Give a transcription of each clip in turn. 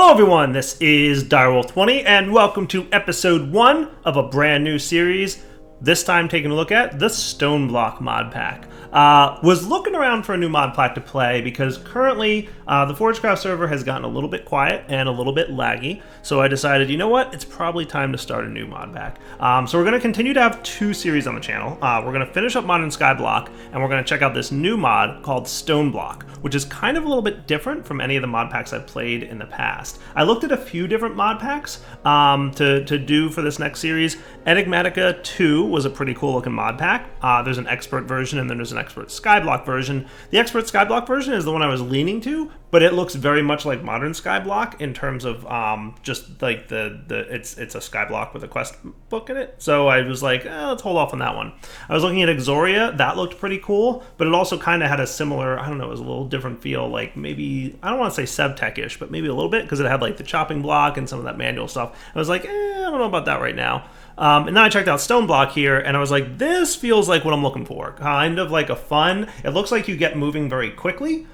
Hello everyone, this is Direwolf20 and welcome to episode 1 of a brand new series, this time taking a look at the Stoneblock mod pack. Was looking around for a new mod pack to play because currently the Forgecraft server has gotten a little bit quiet and a little bit laggy, so I decided, you know what, it's probably time to start a new mod pack. So we're going to continue to have 2 series on the channel. We're going to finish up Modern Skyblock, and we're going to check out this new mod called Stoneblock, which is kind of a little bit different from any of the mod packs I've played in the past. I looked at a few different mod packs to do for this next series. Enigmatica 2 was a pretty cool looking mod pack. There's an expert version and then there's an expert Skyblock version. The expert Skyblock version is the one I was leaning to, but it looks very much like Modern Skyblock in terms of just like it's a Skyblock with a quest book in it. So I was like, let's hold off on that one. I was looking at Exoria, that looked pretty cool, but it also kind of had a similar, I don't know, it was a little different feel, like maybe, I don't want to say Sevtech-ish, but maybe a little bit, because it had like the chopping block and some of that manual stuff. I was like, I don't know about that right now. And then I checked out Stoneblock here, and I was like, this feels like what I'm looking for. Kind of like a fun, it looks like you get moving very quickly,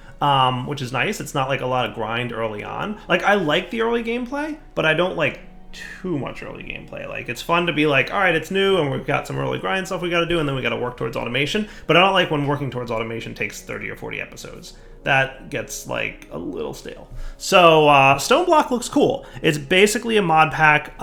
which is nice. It's not like a lot of grind early on. Like, I like the early gameplay, but I don't like too much early gameplay. Like, it's fun to be like, all right, it's new, and we've got some early grind stuff we got to do, and then we got to work towards automation. But I don't like when working towards automation takes 30 or 40 episodes. That gets, like, a little stale. So, Stoneblock looks cool. It's basically a mod pack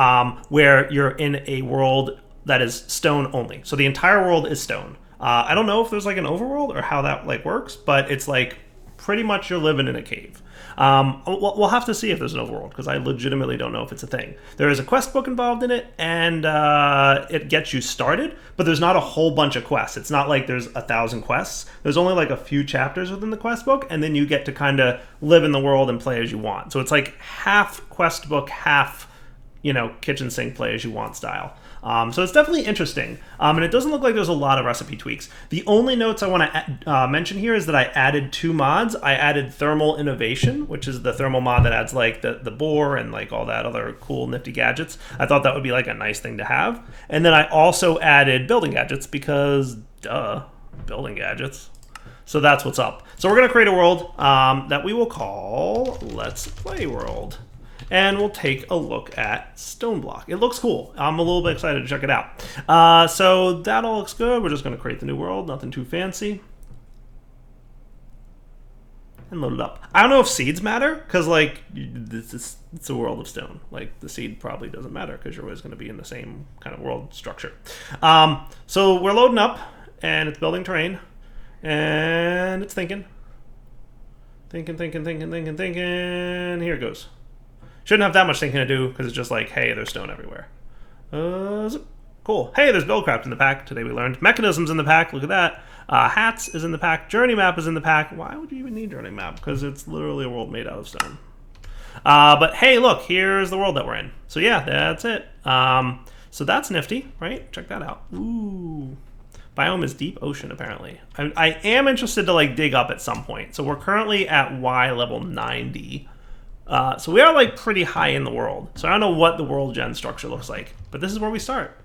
where you're in a world that is stone only. So the entire world is stone. I don't know if there's, like, an overworld or how that, like, works, but it's, like, pretty much you're living in a cave. We'll have to see if there's an overworld, because I legitimately don't know if it's a thing. There is a quest book involved in it, and it gets you started, but there's not a whole bunch of quests. It's not like there's 1,000 quests. There's only like a few chapters within the quest book, and then you get to kind of live in the world and play as you want. So it's like half quest book, half, kitchen sink play as you want style. So it's definitely interesting, and it doesn't look like there's a lot of recipe tweaks. The only notes I want to mention here is that I added 2 mods. I added Thermal Innovation, which is the thermal mod that adds like the boar and like all that other cool nifty gadgets. I thought that would be like a nice thing to have. And then I also added building gadgets because, building gadgets. So that's what's up. So we're going to create a world that we will call Let's Play World. And we'll take a look at Stoneblock. It looks cool. I'm a little bit excited to check it out. So that all looks good. We're just going to create the new world. Nothing too fancy. And load it up. I don't know if seeds matter, because like it's a world of stone. Like the seed probably doesn't matter, because you're always going to be in the same kind of world structure. So we're loading up, and it's building terrain, and it's thinking. Thinking. Here it goes. Shouldn't have that much thinking to do, because it's just like, hey, there's stone everywhere. Cool. Hey, there's Buildcraft in the pack. Today we learned mechanisms in the pack. Look at that. Hats is in the pack. Journey map is in the pack. Why would you even need journey map? Because it's literally a world made out of stone. But hey, look, here's the world that we're in. So yeah, that's it. So that's nifty, right? Check that out. Ooh. Biome is deep ocean, apparently. I am interested to like dig up at some point. So we're currently at Y level 90. So we are like pretty high in the world. So I don't know what the world gen structure looks like, but this is where we start,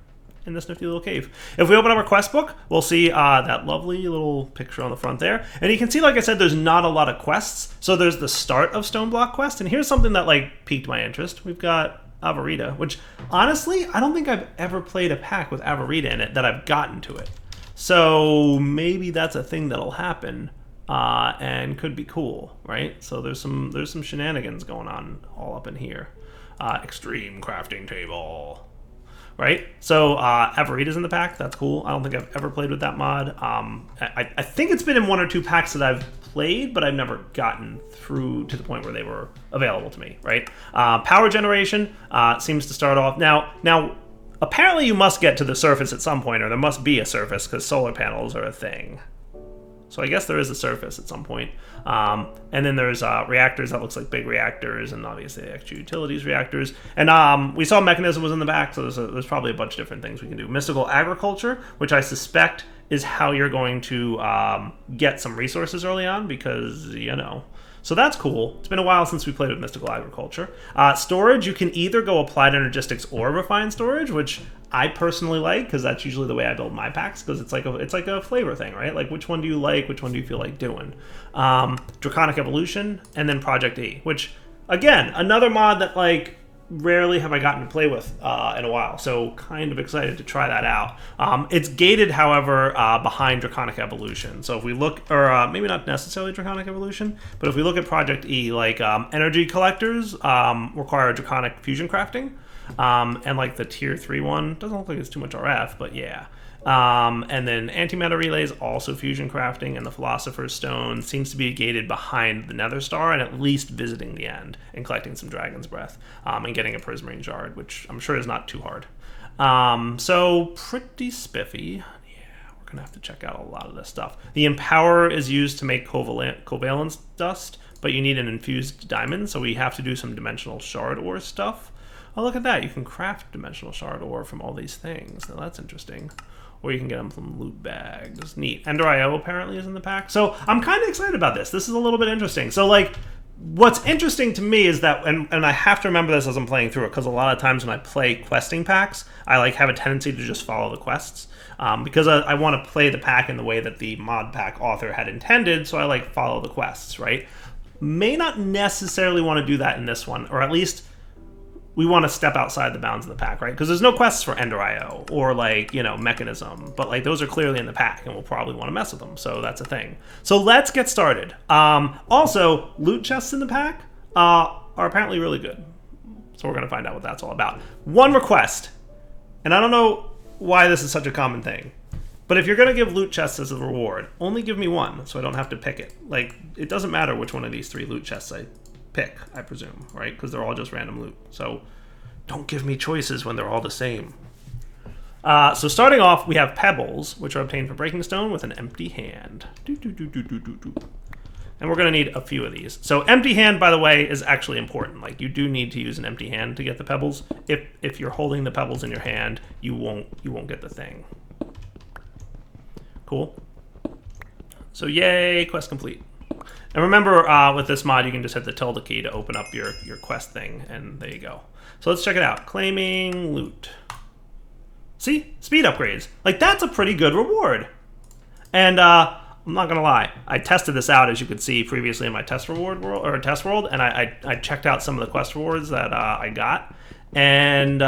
in this nifty little cave. If we open up our quest book, we'll see that lovely little picture on the front there. And you can see, like I said, there's not a lot of quests. So there's the start of Stoneblock quest. And here's something that like piqued my interest. We've got Avarita, which honestly, I don't think I've ever played a pack with Avarita in it that I've gotten to it. So maybe that's a thing that'll happen. And could be cool, right? So there's some shenanigans going on all up in here. Extreme crafting table, right? So Avarita's in the pack. That's cool. I don't think I've ever played with that mod. I think it's been in 1 or 2 packs that I've played, but I've never gotten through to the point where they were available to me, right? Power generation seems to start off now. Apparently, you must get to the surface at some point, or there must be a surface because solar panels are a thing. So I guess there is a surface at some point. And then there's reactors that looks like big reactors, and obviously extra utilities reactors. And we saw mechanism was in the back, so there's probably a bunch of different things we can do. Mystical agriculture, which I suspect is how you're going to get some resources early on, because, So that's cool. It's been a while since we played with Mystical Agriculture. Storage, you can either go Applied Energistics or Refined Storage, which I personally like, because that's usually the way I build my packs, because it's like a flavor thing, right? Like, which one do you like? Which one do you feel like doing? Draconic Evolution, and then Project E, which again, another mod that like rarely have I gotten to play with in a while, so kind of excited to try that out. It's gated, however, behind Draconic Evolution. So if we look, or maybe not necessarily Draconic Evolution, but if we look at Project E, like energy collectors require Draconic fusion crafting, and like the tier 3 one doesn't look like it's too much RF, but yeah. And then antimatter relays, also fusion crafting, and the Philosopher's Stone seems to be gated behind the Nether Star and at least visiting the end and collecting some Dragon's Breath and getting a Prismarine Shard, which I'm sure is not too hard. So pretty spiffy. Yeah, we're gonna have to check out a lot of this stuff. The Empower is used to make covalence dust, but you need an infused diamond, so we have to do some dimensional shard ore stuff. Oh, look at that. You can craft dimensional shard ore from all these things. Now that's interesting. Or you can get them from loot bags. Neat. Ender IO apparently is in the pack. So I'm kind of excited about this. This is a little bit interesting. So like, what's interesting to me is that, and I have to remember this as I'm playing through it, because a lot of times when I play questing packs, I like have a tendency to just follow the quests. Because I want to play the pack in the way that the mod pack author had intended, so I like follow the quests, right? May not necessarily want to do that in this one, or at least we want to step outside the bounds of the pack, right? Because there's no quests for Ender IO or like, you know, Mechanism, but like those are clearly in the pack and we'll probably want to mess with them. So that's a thing. So let's get started. Also, loot chests in the pack are apparently really good. So we're going to find out what that's all about. One request, and I don't know why this is such a common thing, but if you're going to give loot chests as a reward, only give me one so I don't have to pick it. Like, it doesn't matter which one of these 3 loot chests I pick, I presume, right? Because they're all just random loot. So don't give me choices when they're all the same. So starting off, we have pebbles, which are obtained from breaking stone with an empty hand. And we're going to need a few of these. So empty hand, by the way, is actually important. Like, you do need to use an empty hand to get the pebbles. If you're holding the pebbles in your hand, you won't get the thing. Cool. So yay, quest complete. And remember, with this mod, you can just hit the tilde key to open up your quest thing, and there you go. So let's check it out. Claiming loot. See? Speed upgrades. Like, that's a pretty good reward. And I'm not going to lie. I tested this out, as you could see previously in my test world, and I checked out some of the quest rewards that I got, and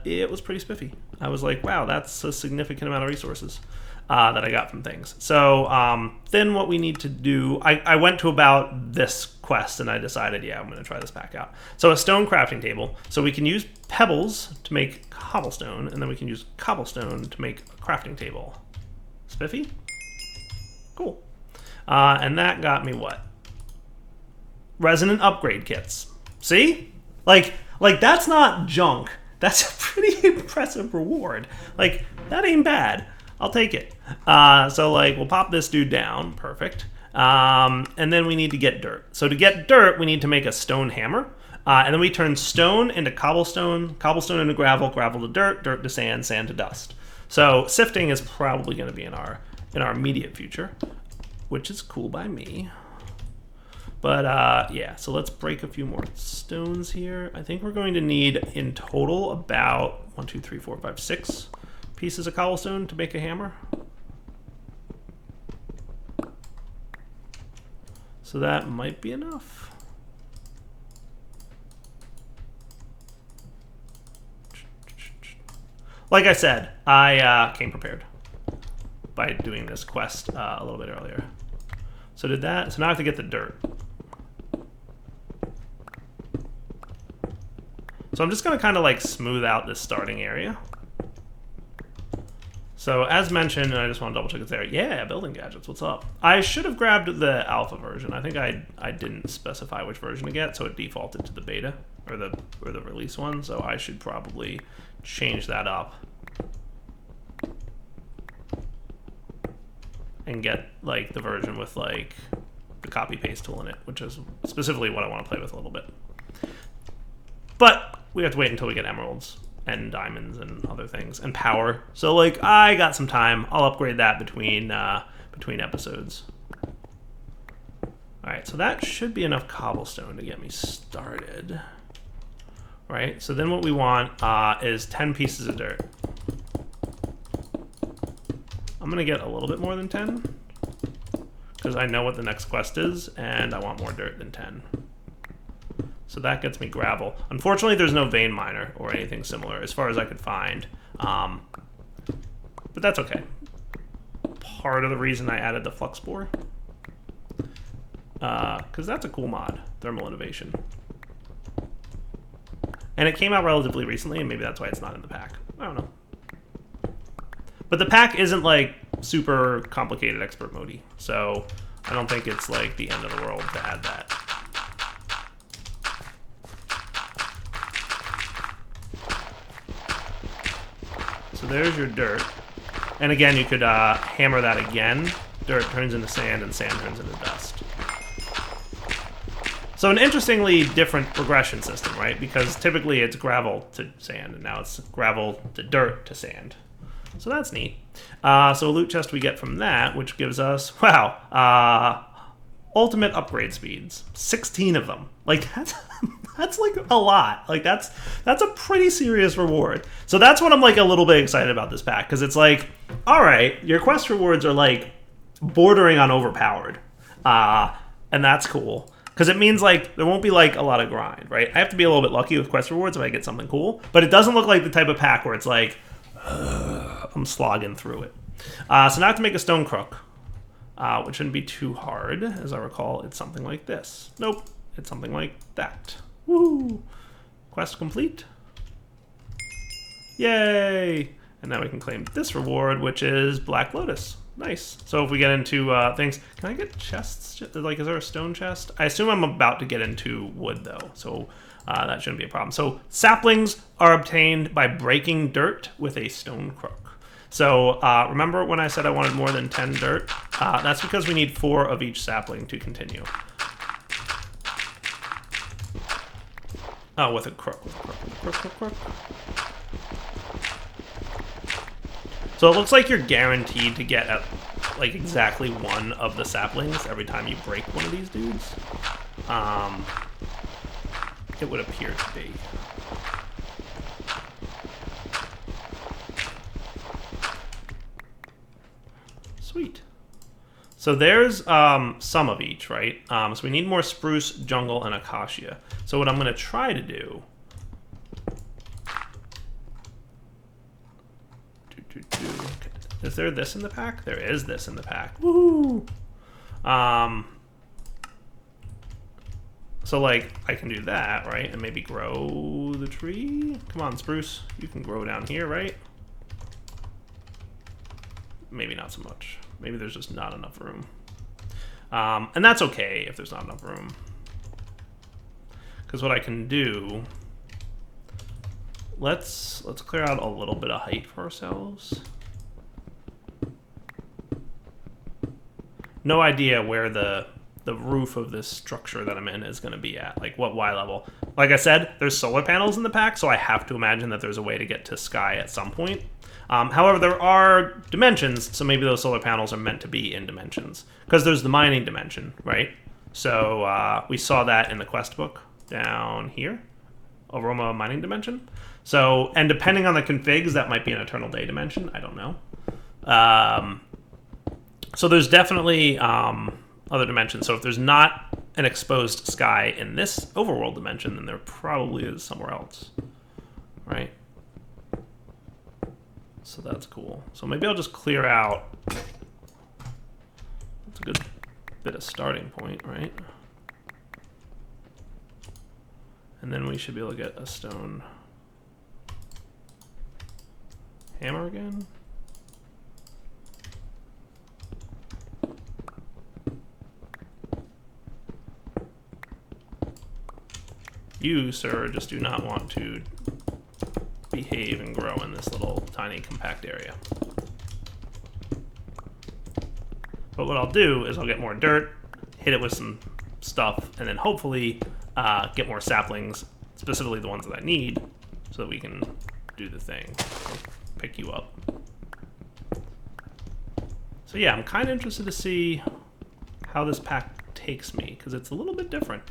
it was pretty spiffy. I was like, wow, that's a significant amount of resources that I got from things. So then what we need to do, I went to about this quest and I decided, yeah, I'm going to try this pack out. So a stone crafting table. So we can use pebbles to make cobblestone, and then we can use cobblestone to make a crafting table. Spiffy? Cool. And that got me what? Resonant upgrade kits. See? Like that's not junk. That's a pretty impressive reward. Like, that ain't bad. I'll take it. So like, we'll pop this dude down. Perfect. And then we need to get dirt. So to get dirt, we need to make a stone hammer. And then we turn stone into cobblestone, cobblestone into gravel, gravel to dirt, dirt to sand, sand to dust. So sifting is probably going to be in our immediate future, which is cool by me. But yeah, so let's break a few more stones here. I think we're going to need in total about 1, 2, 3, 4, 5, 6 pieces of cobblestone to make a hammer. So that might be enough. Like I said, I came prepared by doing this quest a little bit earlier. So did that. So now I have to get the dirt. So I'm just going to kind of like smooth out this starting area. So as mentioned, and I just want to double check it's there. Yeah, building gadgets, what's up? I should have grabbed the alpha version. I think I didn't specify which version to get, so it defaulted to the beta or the release one. So I should probably change that up and get like the version with like the copy paste tool in it, which is specifically what I want to play with a little bit. But we have to wait until we get emeralds and diamonds and other things and power. So like, I got some time. I'll upgrade that between episodes. All right, so that should be enough cobblestone to get me started. Right, so then what we want is 10 pieces of dirt. I'm gonna get a little bit more than 10 because I know what the next quest is and I want more dirt than 10. So that gets me gravel. Unfortunately, there's no vein miner or anything similar as far as I could find. But that's okay. Part of the reason I added the flux spore. Because that's a cool mod, thermal innovation. And it came out relatively recently, and maybe that's why it's not in the pack. I don't know. But the pack isn't like super complicated expert mode-y, so I don't think it's like the end of the world to add that. So there's your dirt. And again, you could hammer that again. Dirt turns into sand, and sand turns into dust. So an interestingly different progression system, right? Because typically it's gravel to sand, and now it's gravel to dirt to sand. So that's neat. So a loot chest we get from that, which gives us, wow, ultimate upgrade speeds. 16 of them. Like, that's like a lot. Like, that's a pretty serious reward. So that's what I'm like a little bit excited about this pack, because it's like, all right, your quest rewards are like bordering on overpowered. And that's cool. Because it means like there won't be like a lot of grind, right? I have to be a little bit lucky with quest rewards if I get something cool. But it doesn't look like the type of pack where it's like, I'm slogging through it. So now I have to make a stone crook, which shouldn't be too hard. As I recall, it's something like this. Nope, it's something like that. Woo! Quest complete. Yay! And now we can claim this reward, which is Black Lotus. Nice. So if we get into things, can I get chests? Like, is there a stone chest? I assume I'm about to get into wood, though, so that shouldn't be a problem. So saplings are obtained by breaking dirt with a stone crook. So remember when I said I wanted more than 10 dirt? That's because we need 4 of each sapling to continue. Oh, with a crook. Crook. So it looks like you're guaranteed to get like exactly 1 of the saplings every time you break one of these dudes. It would appear to be. Sweet. So there's some of each, right? So we need more spruce, jungle, and acacia. So what I'm going to try to do... Is there this in the pack? There is this in the pack. Woohoo! So, like, I can do that, right? And maybe grow the tree? Come on, spruce. You can grow down here, right? Maybe not so much. Maybe there's just not enough room. And that's okay if there's not enough room. Because what I can do... Let's clear out a little bit of height for ourselves. No idea where the roof of this structure that I'm in is going to be at, like what Y level. Like I said, there's solar panels in the pack, so I have to imagine that there's a way to get to sky at some point. However, there are dimensions, so maybe those solar panels are meant to be in dimensions. Because there's the mining dimension, right? So we saw that in the quest book down here. Aroma mining dimension. So, and depending on the configs, that might be an eternal day dimension. I don't know. So there's definitely other dimensions. So if there's not an exposed sky in this overworld dimension, then there probably is somewhere else, right? So that's cool. So maybe I'll just clear out. That's a good bit of starting point, right? And then we should be able to get a stone hammer again. You, sir, just do not want to behave and grow in this little tiny compact area. But what I'll do is I'll get more dirt, hit it with some stuff, and then hopefully get more saplings, specifically the ones that I need, so that we can do the thing. I'll pick you up. So yeah, I'm kind of interested to see how this pack takes me, because it's a little bit different.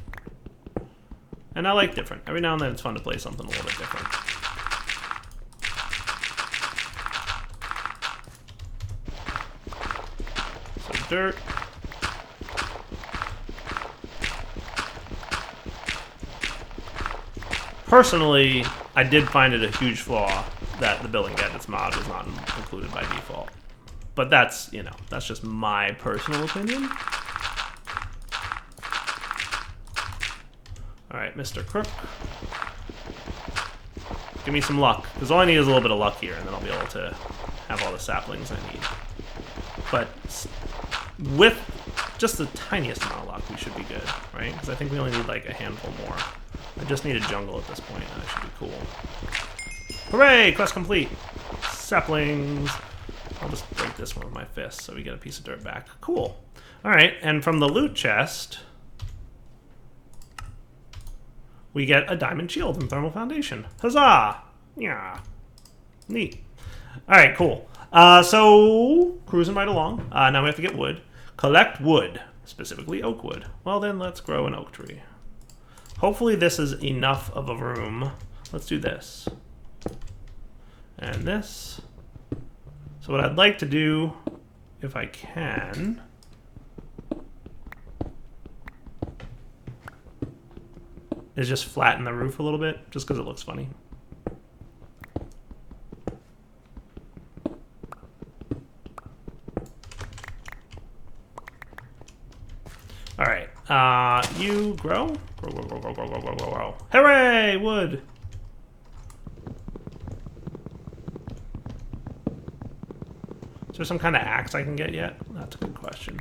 And I like different. Every now and then it's fun to play something a little bit different. So dirt. Personally, I did find it a huge flaw that the building gadgets mod was not included by default. But that's, you know, that's just my personal opinion. Alright, Mr. Crook. Give me some luck, because all I need is a little bit of luck here, and then I'll be able to have all the saplings I need. But with just the tiniest amount of luck, we should be good, right? Because I think we only need like a handful more. I just need a jungle at this point, and that should be cool. Hooray! Quest complete! Saplings! I'll just break this one with my fist so we get a piece of dirt back. Cool. Alright, and from the loot chest, we get a diamond shield and thermal foundation. Huzzah! Yeah. Neat. Alright, cool. So, cruising right along. Now we have to get wood. Collect wood, specifically oak wood. Well then, let's grow an oak tree. Hopefully this is enough of a room. Let's do this. And this. So what I'd like to do, if I can, is just flatten the roof a little bit, just because it looks funny. All right, you grow? Grow. Hooray, wood! Is there some kind of axe I can get yet? That's a good question.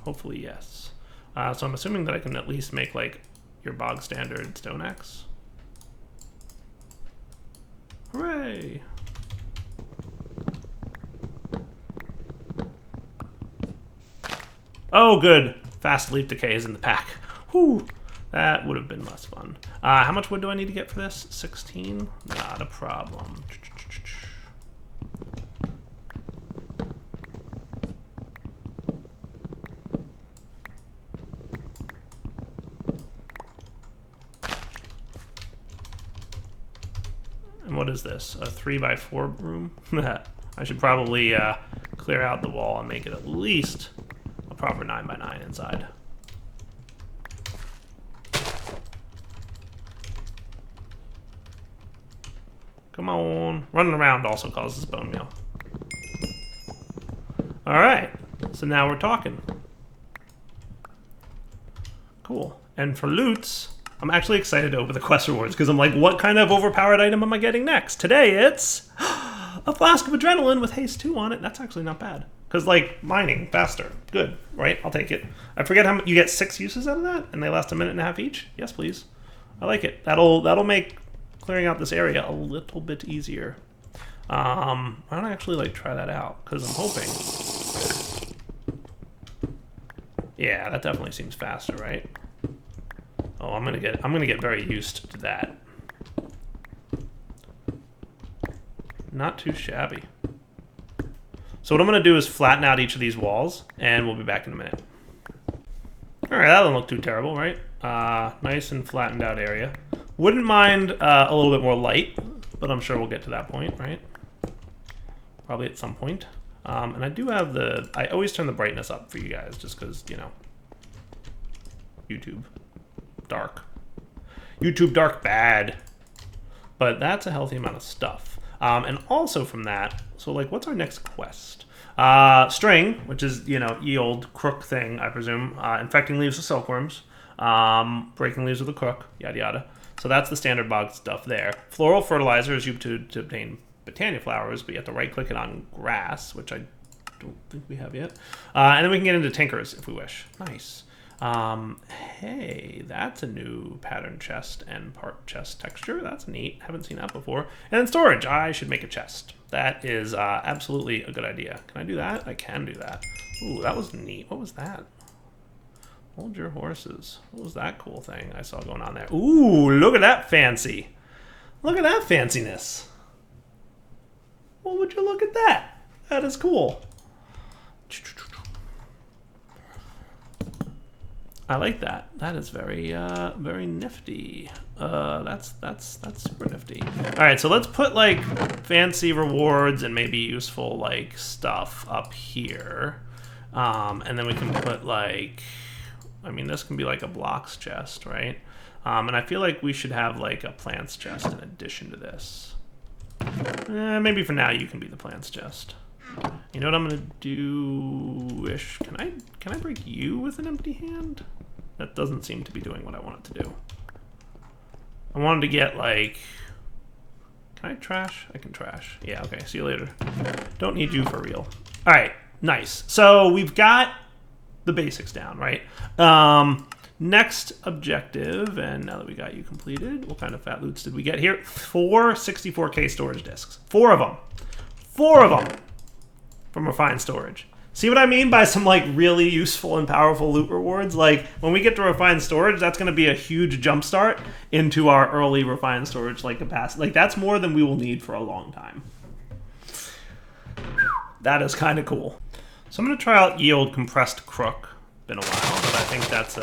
Hopefully, yes. So I'm assuming that I can at least make, like, your bog standard stone axe. Hooray! Oh, good. Fast leap decay is in the pack. Whew. That would have been less fun. How much wood do I need to get for this? 16? Not a problem. And what is this? A 3x4 room? I should probably clear out the wall and make it at least a proper 9x9 inside. Come on. Running around also causes bone meal. Alright. So now we're talking. Cool. And for loots, I'm actually excited to open the quest rewards because I'm like, what kind of overpowered item am I getting next? Today it's a flask of adrenaline with haste 2 on it. That's actually not bad. Because, like, mining faster. Good, right? I'll take it. I forget how much. You get 6 uses out of that? And they last 1.5 minutes each? Yes, please. I like it. That'll make clearing out this area a little bit easier. Why don't I actually, like, try that out? Because I'm hoping. Yeah, that definitely seems faster, right? Oh, I'm gonna get very used to that. Not too shabby. So what I'm gonna do is flatten out each of these walls, and we'll be back in a minute. All right, that doesn't look too terrible, right? Nice and flattened out area. Wouldn't mind a little bit more light, but I'm sure we'll get to that point, right? Probably at some point. And I do have I always turn the brightness up for you guys, just because, you know, YouTube dark. YouTube dark bad. But that's a healthy amount of stuff. And also from that, so like, what's our next quest? String, which is, you know, ye old crook thing, I presume. Infecting leaves with silkworms. Breaking leaves with a crook, yada yada. So that's the standard bog stuff there. Floral fertilizer is used to obtain Botania flowers, but you have to right click it on grass, which I don't think we have yet. And then we can get into tinkers if we wish. Nice. Hey, that's a new pattern chest and part chest texture. That's neat. Haven't seen that before. And then storage. I should make a chest. That is absolutely a good idea. Can I do that? I can do that. Ooh, that was neat. What was that? Hold your horses. What was that cool thing I saw going on there? Ooh, look at that fancy. Look at that fanciness. Well, would you look at that? That is cool. I like that. That is very, very nifty. That's super nifty. All right, so let's put like fancy rewards and maybe useful like stuff up here, and then we can put like, I mean, this can be like a blocks chest, right? And I feel like we should have like a plants chest in addition to this. Maybe for now you can be the plants chest. You know what I'm gonna do-ish? Can I break you with an empty hand? That doesn't seem to be doing what I want it to do. I wanted to get like... Can I trash? I can trash. Yeah, okay, see you later. Don't need you for real. Alright, nice. So we've got the basics down, right? Next objective, and now that we got you completed, what kind of fat loots did we get here? 4 64K storage disks. 4 of them. 4 of them from refined storage. See what I mean by some like really useful and powerful loot rewards? Like when we get to refined storage, that's going to be a huge jumpstart into our early refined storage like capacity. Like that's more than we will need for a long time. That is kind of cool. So I'm going to try out yield compressed crook. Been a while, but I think that's a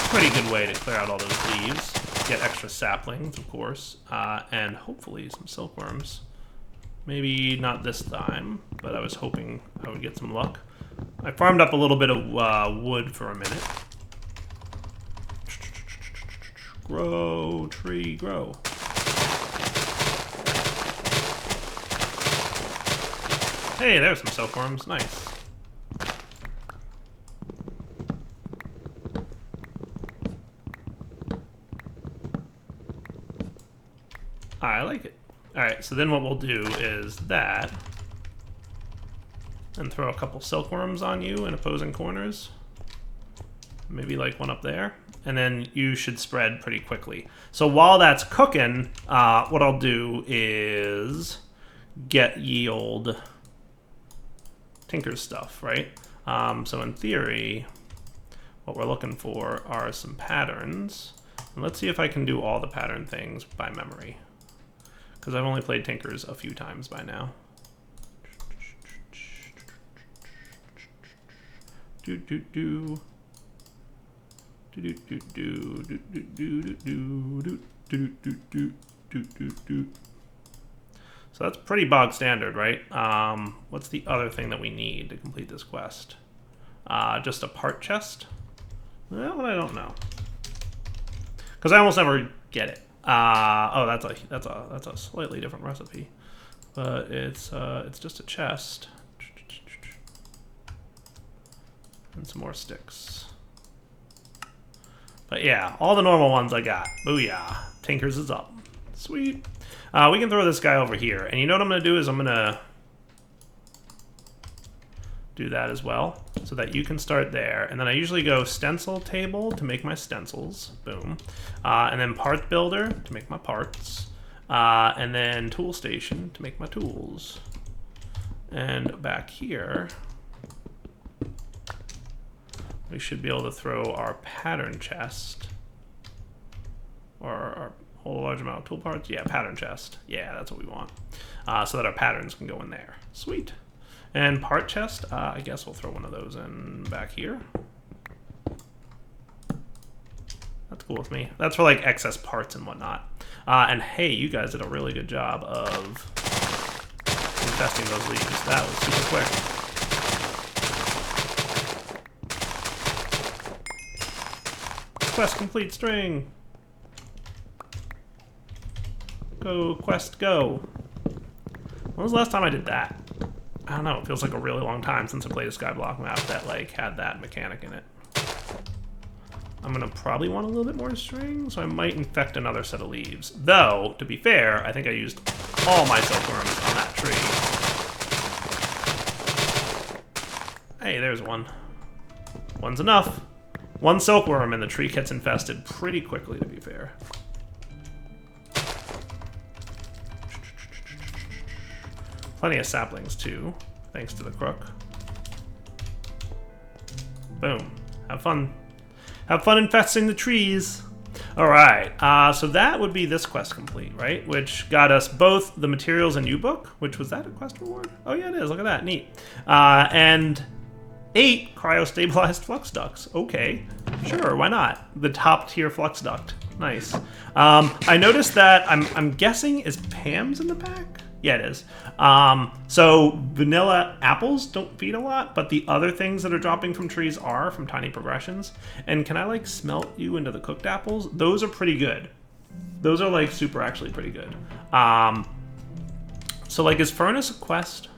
pretty good way to clear out all those leaves. Get extra saplings, of course, and hopefully some silkworms. Maybe not this time, but I was hoping I would get some luck. I farmed up a little bit of wood for a minute. Grow, tree, grow. Hey, there's some silkworms. Nice. I like it. Alright, so then what we'll do is that, and throw a couple silkworms on you in opposing corners. Maybe like one up there. And then you should spread pretty quickly. So while that's cooking, what I'll do is get yield Tinker's stuff, right? So in theory, what we're looking for are some patterns. And let's see if I can do all the pattern things by memory. Because I've only played Tinkers a few times by now. So that's pretty bog standard, right? What's the other thing that we need to complete this quest? Just a part chest? Well, I don't know. Because I almost never get it. Oh, that's a slightly different recipe, but it's just a chest and some more sticks. But yeah, all the normal ones I got. Booyah! Tinker's is up. Sweet. We can throw this guy over here, and you know what I'm gonna do is I'm gonna do that as well, so that you can start there. And then I usually go stencil table to make my stencils, boom. And then part builder to make my parts. And then tool station to make my tools. And back here, we should be able to throw our pattern chest. Or our whole large amount of tool parts. Yeah, pattern chest. Yeah, that's what we want. So that our patterns can go in there. Sweet. And part chest, I guess we'll throw one of those in back here. That's cool with me. That's for like excess parts and whatnot. And hey, you guys did a really good job of infesting those leaves. That was super quick. Quest complete string. Go, quest, go. When was the last time I did that? I don't know, it feels like a really long time since I played a Skyblock map that like had that mechanic in it. I'm gonna probably want a little bit more string, so I might infect another set of leaves. Though, to be fair, I think I used all my silkworms on that tree. Hey, there's one. One's enough. One silkworm and the tree gets infested pretty quickly, to be fair. Plenty of saplings, too, thanks to the crook. Boom. Have fun. Have fun infesting the trees. Alright, so that would be this quest complete, right? Which got us both the materials and U-book, which was that a quest reward? Oh yeah, it is. Look at that. Neat. And 8 cryo-stabilized flux ducts. Okay, sure, why not? The top tier flux duct. Nice. I noticed that, I'm guessing, is Pam's in the pack? Yeah, it is. So vanilla apples don't feed a lot, but the other things that are dropping from trees are from tiny progressions. And can I like smelt you into the cooked apples? Those are pretty good. Those are like super actually pretty good. So like, is furnace a quest?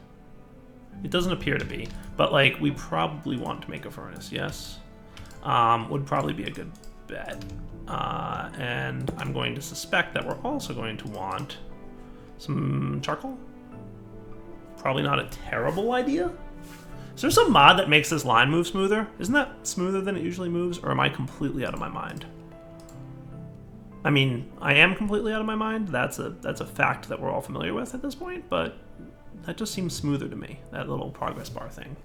It doesn't appear to be, but like we probably want to make a furnace. Yes, would probably be a good bet. And I'm going to suspect that we're also going to want some charcoal. Probably not a terrible idea. Is there some mod that makes this line move smoother? Isn't that smoother than it usually moves, or am I completely out of my mind? I mean, I am completely out of my mind. That's a fact that we're all familiar with at this point, but that just seems smoother to me, that little progress bar thing.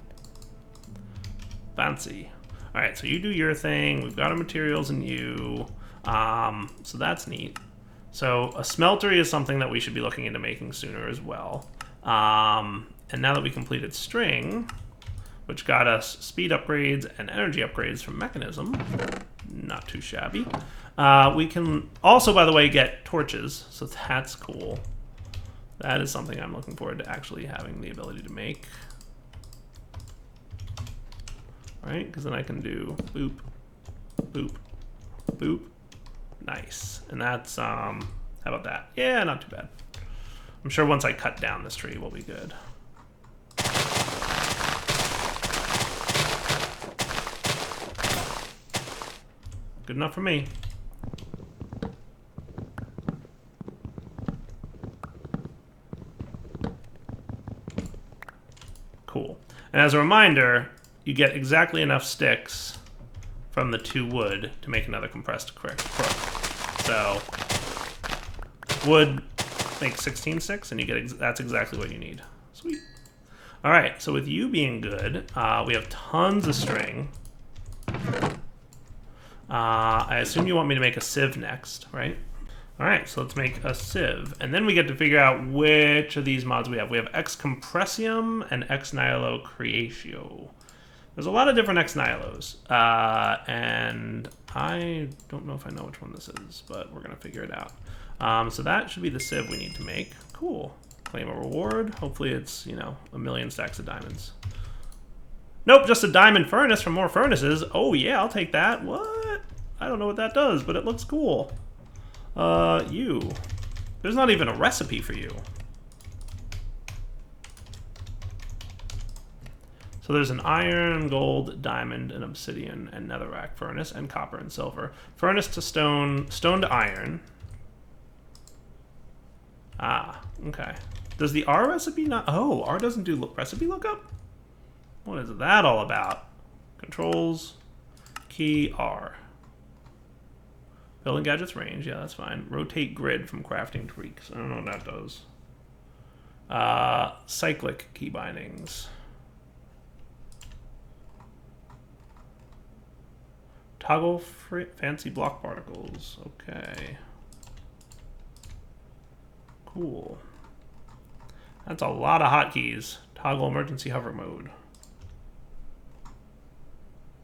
Fancy. All right, so you do your thing. We've got our materials in you. So that's neat. So a smeltery is something that we should be looking into making sooner as well. And now that we completed string, which got us speed upgrades and energy upgrades from mechanism, not too shabby. We can also, by the way, get torches, so that's cool. That is something I'm looking forward to actually having the ability to make. Right, because then I can do boop, boop, boop. Nice. And that's, how about that? Yeah, not too bad. I'm sure once I cut down this tree, we'll be good. Good enough for me. Cool. And as a reminder, you get exactly enough sticks from the 2 wood to make another compressed crook. So wood makes 16 sticks, and you get that's exactly what you need. Sweet. All right. So with you being good, we have tons of string. I assume you want me to make a sieve next, right? All right. So let's make a sieve, and then we get to figure out which of these mods we have. We have Ex Compressium and Ex Nihilo Creatio. There's a lot of different Ex Nihilos, and I don't know if I know which one this is, but we're gonna figure it out. So that should be the sieve we need to make. Cool. Claim a reward. Hopefully it's, you know, 1,000,000 stacks of diamonds. Nope, just a diamond furnace from more furnaces. Oh yeah, I'll take that. What? I don't know what that does, but it looks cool. You. There's not even a recipe for you. So there's an iron, gold, diamond, and obsidian, and netherrack furnace, and copper and silver. Furnace to stone, stone to iron. Ah, okay. Does the R recipe not... Oh, R doesn't do recipe lookup? What is that all about? Controls, key, R. Building gadgets range, yeah, that's fine. Rotate grid from crafting tweaks. I don't know what that does. Cyclic key bindings. Toggle fancy block particles. Okay. Cool. That's a lot of hotkeys. Toggle emergency hover mode.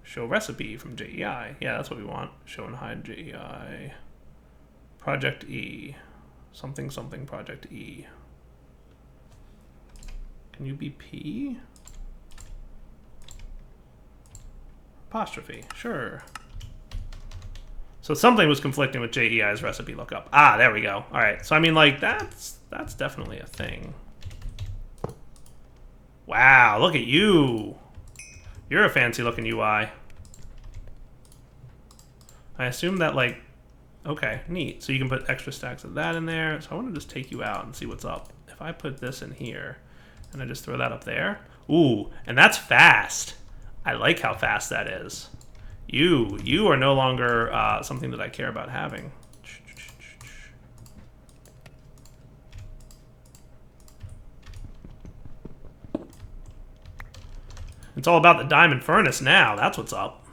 Show recipe from JEI. Yeah, that's what we want. Show and hide JEI. Project E. Something something Project E. Can you be P? Apostrophe. Sure. So something was conflicting with JEI's recipe lookup. Ah, there we go. All right. So I mean, like, that's definitely a thing. Wow, look at you. You're a fancy looking UI. I assume that, like, okay, neat. So you can put extra stacks of that in there. So I want to just take you out and see what's up. If I put this in here and I just throw that up there. Ooh, and that's fast. I like how fast that is. You are no longer something that I care about having. It's all about the diamond furnace now. That's what's up.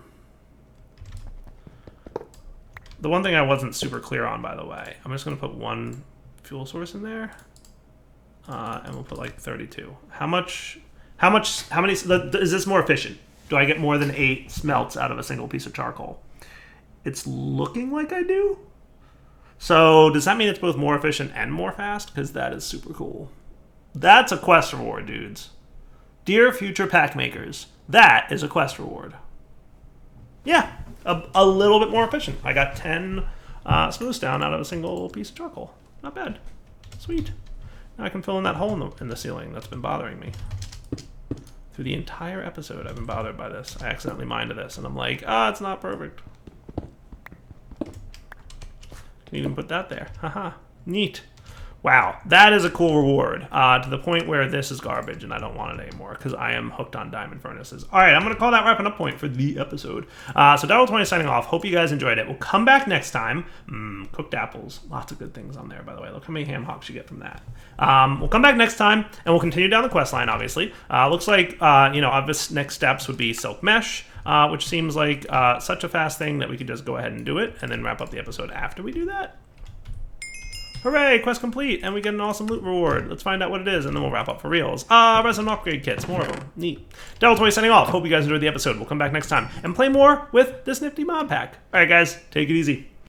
The one thing I wasn't super clear on, by the way, I'm just going to put one fuel source in there. And we'll put like 32. How many, is this more efficient? Do I get more than 8 smelts out of a single piece of charcoal? It's looking like I do. So does that mean it's both more efficient and more fast? Because that is super cool. That's a quest reward, dudes. Dear future pack makers, that is a quest reward. Yeah, a little bit more efficient. I got 10 smooths down out of a single piece of charcoal. Not bad. Sweet. Now I can fill in that hole in the ceiling that's been bothering me. Through the entire episode, I've been bothered by this. I accidentally mined this, and I'm like, it's not perfect. Can even put that there. Haha. Neat. Wow, that is a cool reward, to the point where this is garbage and I don't want it anymore because I am hooked on diamond furnaces. All right, I'm going to call that wrapping up point for the episode. So Darryl20 signing off. Hope you guys enjoyed it. We'll come back next time. Cooked apples. Lots of good things on there, by the way. Look how many ham hocks you get from that. We'll come back next time, and we'll continue down the quest line, obviously. Looks like, obvious next steps would be silk mesh, which seems like such a fast thing that we could just go ahead and do it and then wrap up the episode after we do that. Hooray, quest complete, and we get an awesome loot reward. Let's find out what it is, and then we'll wrap up for reals. Resin upgrade kits, more of them. Neat. Darryl20 signing off. Hope you guys enjoyed the episode. We'll come back next time and play more with this nifty mod pack. All right, guys, take it easy.